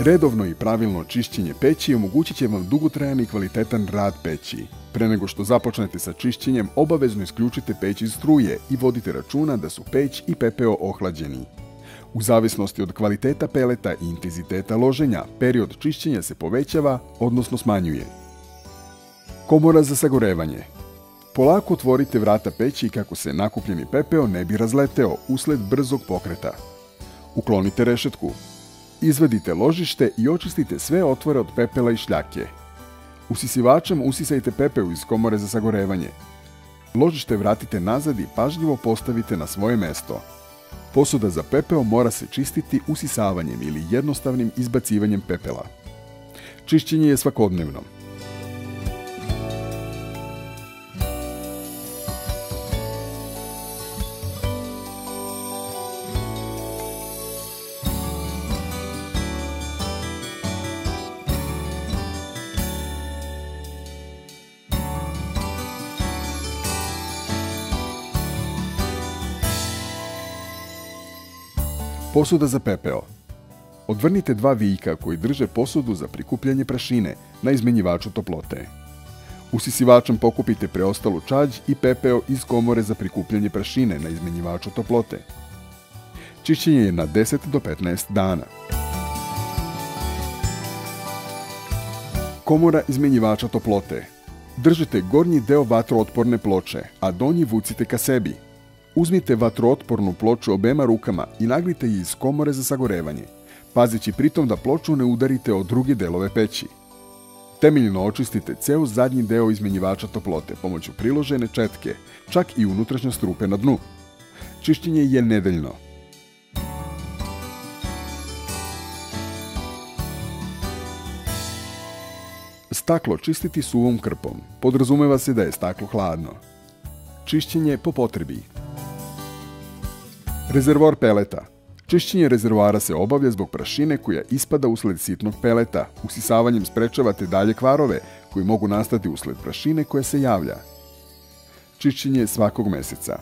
Redovno i pravilno čišćenje peći omogućit će vam dugotrajan i kvalitetan rad peći. Pre nego što započnete sa čišćenjem, obavezno isključite peć iz struje i vodite računa da su peć i pepeo ohlađeni. U zavisnosti od kvaliteta peleta i intenziteta loženja, period čišćenja se povećava, odnosno smanjuje. Komora za sagorevanje. Polako otvorite vrata peći kako se nakupljeni pepeo ne bi razleteo usled brzog pokreta. Uklonite rešetku. Izvadite ložište i očistite sve otvore od pepela i šljake. Usisivačem usisajte pepeo iz komore za sagorevanje. Ložište vratite nazad i pažljivo postavite na svoje mesto. Posuda za pepeo mora se čistiti usisavanjem ili jednostavnim izbacivanjem pepela. Čišćenje je svakodnevno. Posuda za pepeo. Odvrnite 2 vijka koji drže posudu za prikupljanje prašine na izmenjivaču toplote. Usisivačem pokupite preostalu čađ i pepeo iz komore za prikupljanje prašine na izmenjivaču toplote. Čišćenje je na 10 do 15 dana. Komora izmenjivača toplote. Držite gornji deo vatrootporne ploče, a donji vucite ka sebi. Uzmite vatrootpornu ploču obema rukama i nagnite je iz komore za sagorevanje, pazeći pritom da ploču ne udarite o druge delove peći. Temeljno očistite ceo zadnji deo izmenjivača toplote pomoću priložene četke, čak i unutrašnjost rupe na dnu. Čišćenje je nedeljno. Staklo čistiti suvom krpom. Podrazumeva se da je staklo hladno. Čišćenje po potrebi. Rezervoar peleta. Čišćenje rezervoara se obavlja zbog prašine koja ispada usled sitnog peleta. Usisavanjem sprečavate dalje kvarove koji mogu nastati usled prašine koja se javlja. Čišćenje svakog meseca.